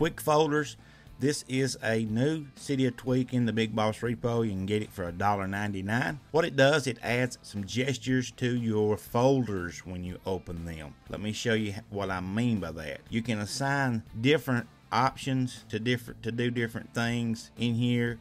QuickFolders. This is a new Cydia tweak in the Big Boss repo. You can get it for $1.99. What it does, it adds some gestures to your folders when you open them. Let me show you what I mean by that. You can assign different options to do different things in here.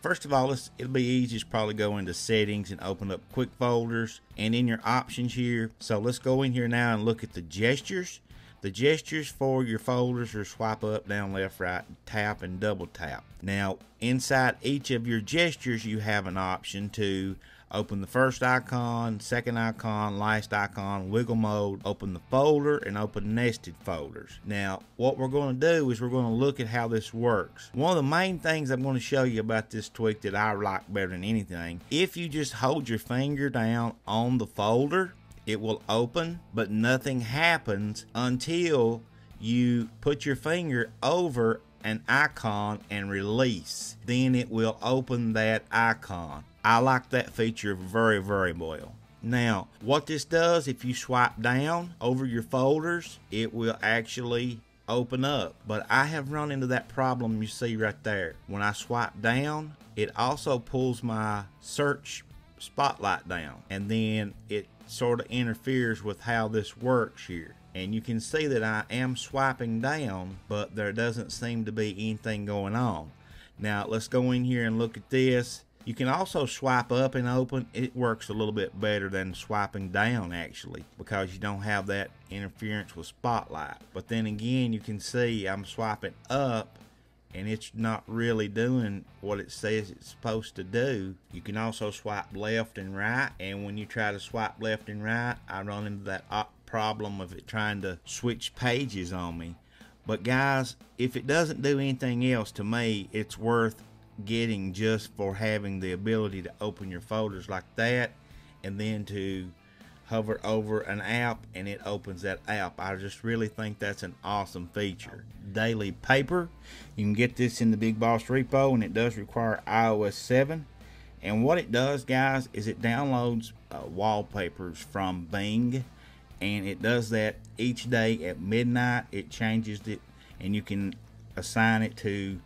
First of all, it'll be easy. Just probably go into settings and open up QuickFolders, and in your options here. So let's go in here now and look at the gestures. The gestures for your folders are swipe up, down, left, right, tap, and double tap. Now, inside each of your gestures, you have an option to open the first icon, second icon, last icon, wiggle mode, open the folder, and open nested folders. Now, what we're going to do is we're going to look at how this works. One of the main things I'm going to show you about this tweak that I like better than anything, if you just hold your finger down on the folder, it will open, but nothing happens until you put your finger over an icon and release. Then it will open that icon. I like that feature very, very well. Now, what this does, if you swipe down over your folders, it will actually open up. But I have run into that problem you see right there. When I swipe down, it also pulls my search spotlight down, and then it sort of interferes with how this works here. And you can see that I am swiping down, but there doesn't seem to be anything going on. Now let's go in here and look at this. You can also swipe up and open. It works a little bit better than swiping down actually, because you don't have that interference with spotlight. But then again, you can see I'm swiping up and it's not really doing what it says it's supposed to do. You can also swipe left and right, and when you try to swipe left and right, I run into that problem of it trying to switch pages on me. But guys, if it doesn't do anything else, to me it's worth getting just for having the ability to open your folders like that, and then to hover over an app and it opens that app. I just really think that's an awesome feature. DailyPaper, you can get this in the Big Boss repo, and it does require iOS 7. And what it does, guys, is it downloads wallpapers from Bing, and it does that each day at midnight. It changes it, and you can assign it to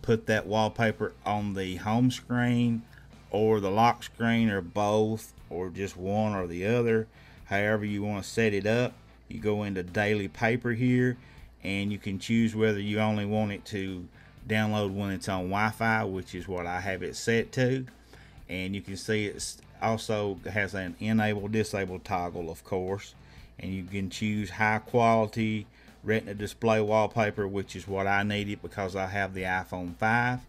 put that wallpaper on the home screen or the lock screen, or both, or just one or the other. However you want to set it up, you go into DailyPaper here, and you can choose whether you only want it to download when it's on Wi-Fi, which is what I have it set to. And you can see it also has an enable disable toggle, of course, and you can choose high quality retina display wallpaper, which is what I needed because I have the iPhone 5,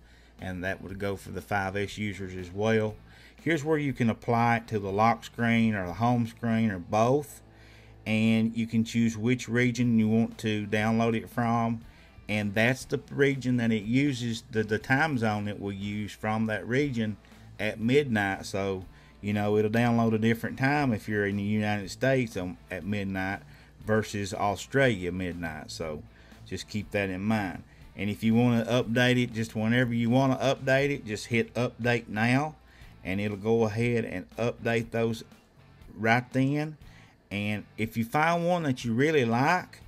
and that would go for the 5S users as well. Here's where you can apply it to the lock screen or the home screen or both, and you can choose which region you want to download it from, and that's the region that it uses, the time zone it will use from that region at midnight. So you know, it'll download a different time if you're in the United States at midnight versus Australia midnight. So just keep that in mind. And if you want to update it, just whenever you want to update it, just hit update now, and it'll go ahead and update those right then. And if you find one that you really like,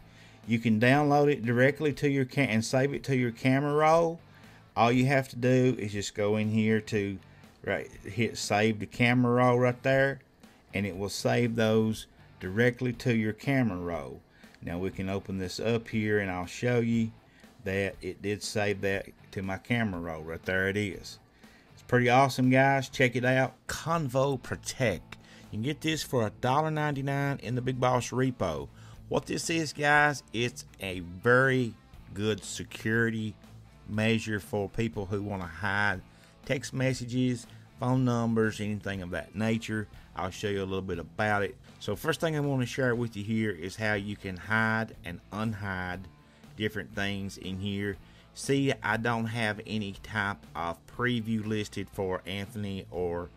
you can download it directly to your and save it to your camera roll. All you have to do is just go in here to hit save to camera roll right there, and it will save those directly to your camera roll. Now we can open this up here, and I'll show you that it did save that to my camera roll. Right there it is. It's pretty awesome, guys. Check it out. convoProtect. You can get this for $1.99 in the Big Boss repo. What this is, guys, it's a very good security measure for people who want to hide text messages, phone numbers, anything of that nature. I'll show you a little bit about it. So first thing I want to share with you here is how you can hide and unhide different things in here. See, I don't have any type of preview listed for Anthony or,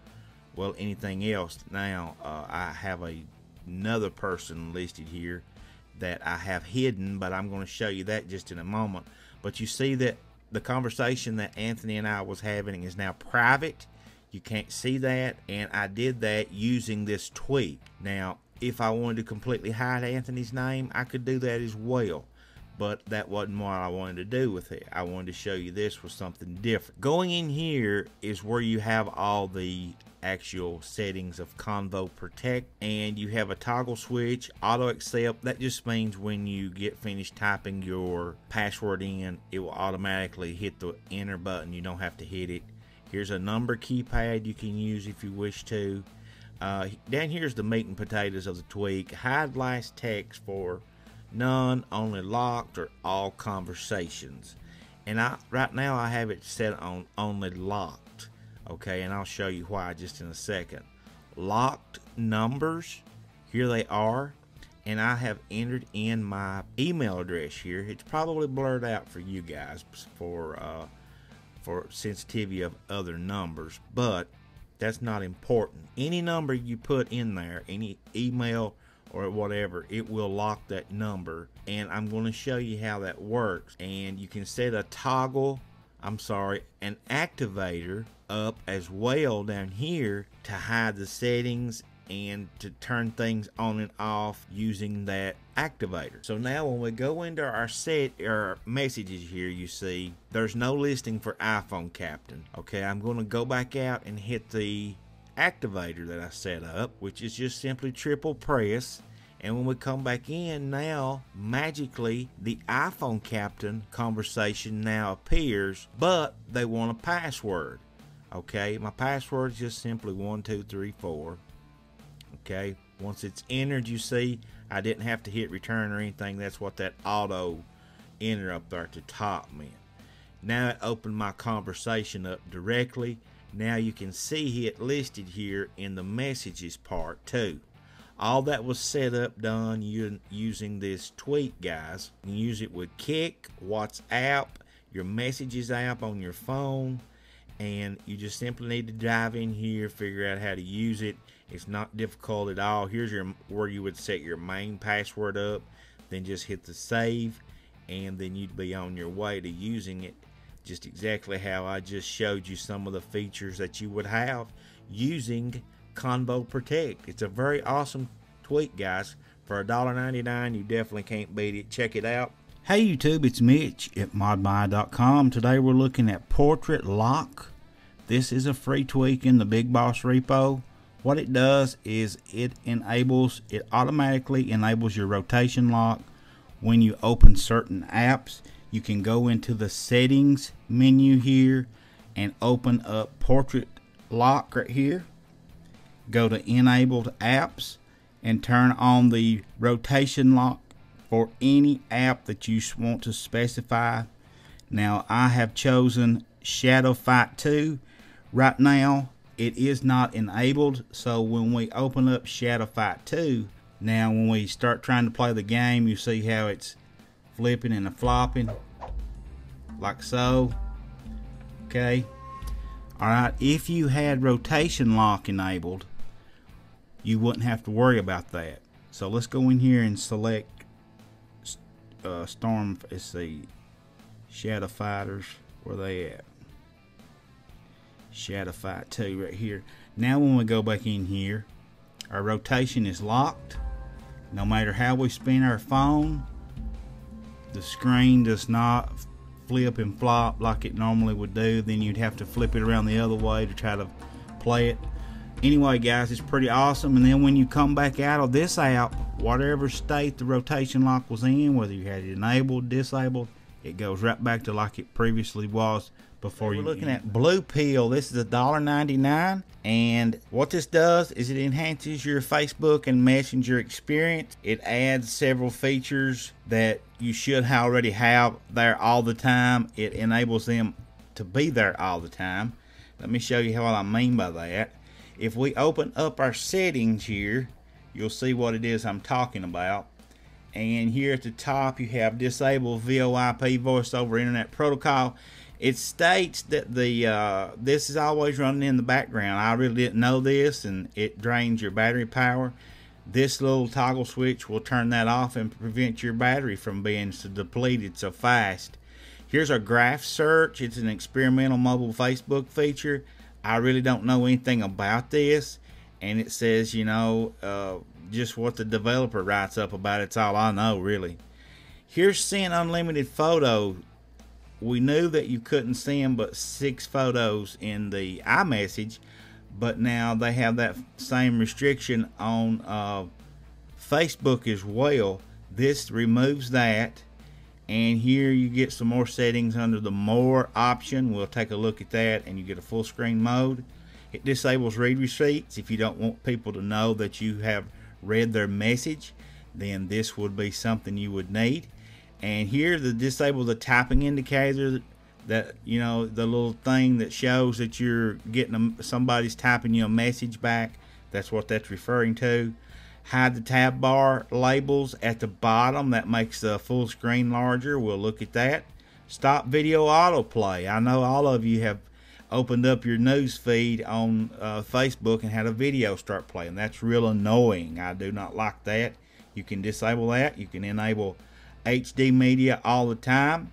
well, anything else. Now I have another person listed here that I have hidden, but I'm going to show you that just in a moment. But you see that the conversation that Anthony and I was having is now private. You can't see that, and I did that using this tweak. Now, if I wanted to completely hide Anthony's name, I could do that as well. but that wasn't what I wanted to do with it. I wanted to show you this was something different. Going in here is where you have all the actual settings of convoProtect, and you have a toggle switch, auto accept. That just means when you get finished typing your password in, it will automatically hit the enter button. You don't have to hit it. Here's a number keypad you can use if you wish to. Down here's the meat and potatoes of the tweak. Hide last text for none, only locked, or all conversations. And right now I have it set on only locked. Okay, and I'll show you why just in a second. Locked numbers, here they are, and I have entered in my email address here. It's probably blurred out for you guys for sensitivity of other numbers, but that's not important. Any number you put in there, any email or whatever, it will lock that number, and I'm going to show you how that works. And you can set a an activator up as well down here to hide the settings and to turn things on and off using that activator. So now when we go into our messages here, you see there's no listing for iPhone Captain. Okay, I'm going to go back out and hit the activator that I set up, which is just simply triple press. And when we come back in now, magically the iPhone Captain conversation now appears, but they want a password. Okay, my password is just simply 1234. Okay, once it's entered, you see I didn't have to hit return or anything. That's what that auto enter up there at the top meant. Now it opened my conversation up directly. Now you can see it listed here in the messages part too. All that was set up, done using this tweak, guys. You can use it with Kick, WhatsApp, your messages app on your phone, and you just simply need to dive in here, figure out how to use it. It's not difficult at all. Here's where you would set your main password up, then just hit the save, and then you'd be on your way to using it just exactly how I just showed you some of the features that you would have using convoProtect. It's a very awesome tweak, guys. For $1.99, you definitely can't beat it. Check it out. Hey YouTube, it's Mitch at modbuy.com. Today we're looking at PortraitLock. This is a free tweak in the Big Boss repo. What it does is it automatically enables your rotation lock when you open certain apps. You can go into the settings menu here and open up PortraitLock right here. Go to enabled apps and turn on the rotation lock for any app that you want to specify. Now I have chosen Shadow Fight 2. Right now it is not enabled, so when we open up Shadow Fight 2, now when we start trying to play the game, you see how it's flipping and flopping like so. Okay, alright, if you had rotation lock enabled, you wouldn't have to worry about that. So let's go in here and select Storm. Let's see, Shadow Fighters, where they at? Shadow Fight 2 right here. Now when we go back in here, our rotation is locked. No matter how we spin our phone, the screen does not flip and flop like it normally would do. Then you'd have to flip it around the other way to try to play it. Anyway, guys, it's pretty awesome. And then when you come back out of this app, whatever state the rotation lock was in, whether you had it enabled, disabled, it goes right back to like it previously was before. We're looking at BluePill. This is $1.99, and what this does is it enhances your Facebook and Messenger experience. It adds several features that you should already have there all the time. It enables them to be there all the time. Let me show you what I mean by that. If we open up our settings here, you'll see what it is I'm talking about. And here at the top you have disable VoIP, voice over internet protocol. It states that this is always running in the background. I really didn't know this, and it drains your battery power. This little toggle switch will turn that off and prevent your battery from being so depleted so fast. Here's our graph search. It's an experimental mobile Facebook feature. I really don't know anything about this, and it says, you know, just what the developer writes up about. It's all I know, really. Here's send unlimited photo. We knew that you couldn't send but 6 photos in the iMessage, but now they have that same restriction on Facebook as well. This removes that, and here you get some more settings under the more option. We'll take a look at that, and you get a full screen mode. It disables read receipts. If you don't want people to know that you have read their message, then this would be something you would need. And here, the disable the typing indicator, that, you know, the little thing that shows that you're getting somebody's typing you a message back. That's what that's referring to. Hide the tab bar labels at the bottom. That makes the full screen larger. We'll look at that. Stop video autoplay. I know all of you have opened up your news feed on Facebook and had a video start playing. That's real annoying. I do not like that. You can disable that. You can enable HD media all the time.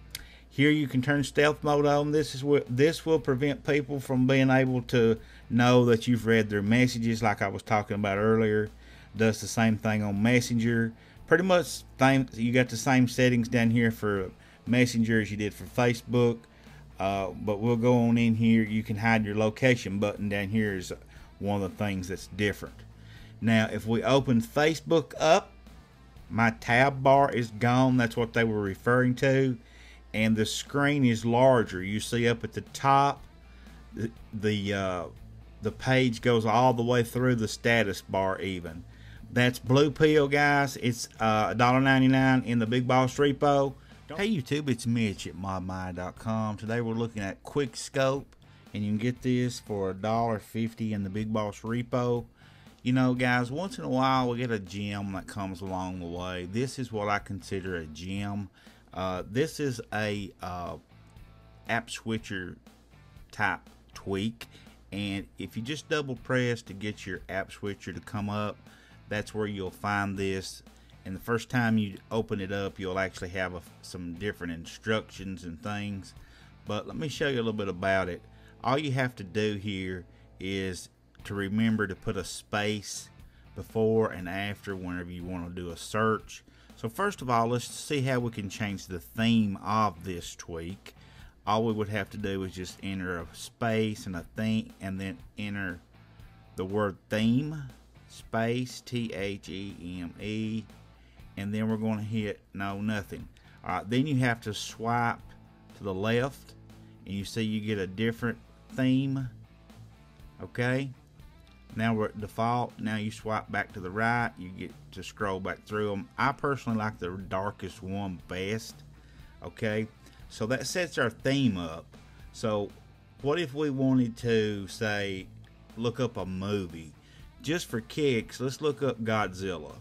Here you can turn stealth mode on. This will prevent people from being able to know that you've read their messages, like I was talking about earlier. Does the same thing on Messenger. Pretty much you got the same settings down here for Messenger as you did for Facebook. But we'll go on in here. You can hide your location button down here is one of the things that's different. Now if we open Facebook up, my tab bar is gone. That's what they were referring to, and the screen is larger. You see up at the top, the page goes all the way through the status bar even. That's BluePill, guys. It's $1.99 in the Big Boss repo. Hey YouTube, it's Mitch at ModMy.com. Today we're looking at QuickScope, and you can get this for $1.50 in the Big Boss repo. You know, guys, once in a while we get a gem that comes along the way. This is what I consider a gem. This is a app switcher type tweak, and if you just double press to get your app switcher to come up, that's where you'll find this. And the first time you open it up, you'll actually have some different instructions and things. But let me show you a little bit about it. All you have to do here is to remember to put a space before and after whenever you want to do a search. So first of all, let's see how we can change the theme of this tweak. All we would have to do is just enter a space and a theme, and then enter the word theme, space, THEME, and then we're going to hit no, nothing. Alright, then you have to swipe to the left, and you see you get a different theme. Okay, now we're at default. Now you swipe back to the right, you get to scroll back through them. I personally like the darkest one best. Okay, so that sets our theme up. So what if we wanted to, say, look up a movie? Just for kicks, let's look up Godzilla.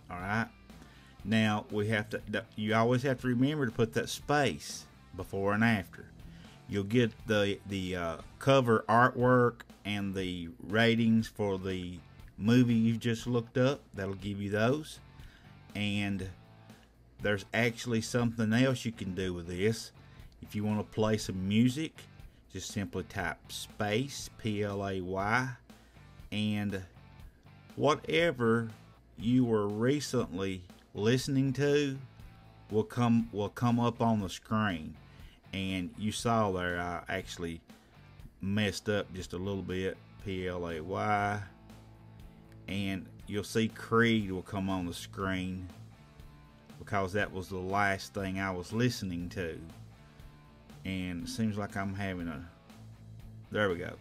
Alright, now we have to, you always have to remember to put that space before and after. You'll get the cover artwork and the ratings for the movie you just looked up. That'll give you those. And there's actually something else you can do with this. If you want to play some music, just simply type space, PLAY, and whatever you were recently listening to will come up on the screen. And you saw there I actually messed up just a little bit, PLAY, and you'll see Creed will come on the screen because that was the last thing I was listening to. And it seems like I'm having a, there we go.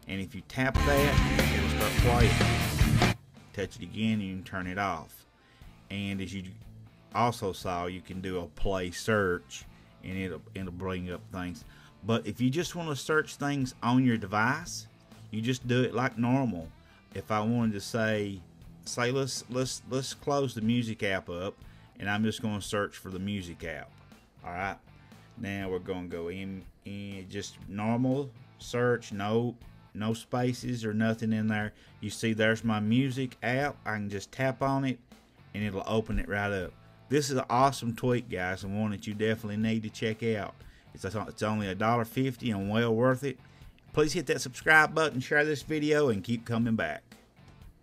And if you tap that, it'll start playing. Touch it again, you can turn it off. And as you also saw, you can do a play search, and it'll bring up things. But if you just want to search things on your device, you just do it like normal. If I wanted to say let's close the music app up, and I'm just going to search for the music app. All right, now we're going to go in just normal search, no spaces or nothing in there. You see there's my music app. I can just tap on it and it'll open it right up. This is an awesome tweak, guys, and one that you definitely need to check out. It's only $1.50 and well worth it. Please hit that subscribe button, share this video, and keep coming back.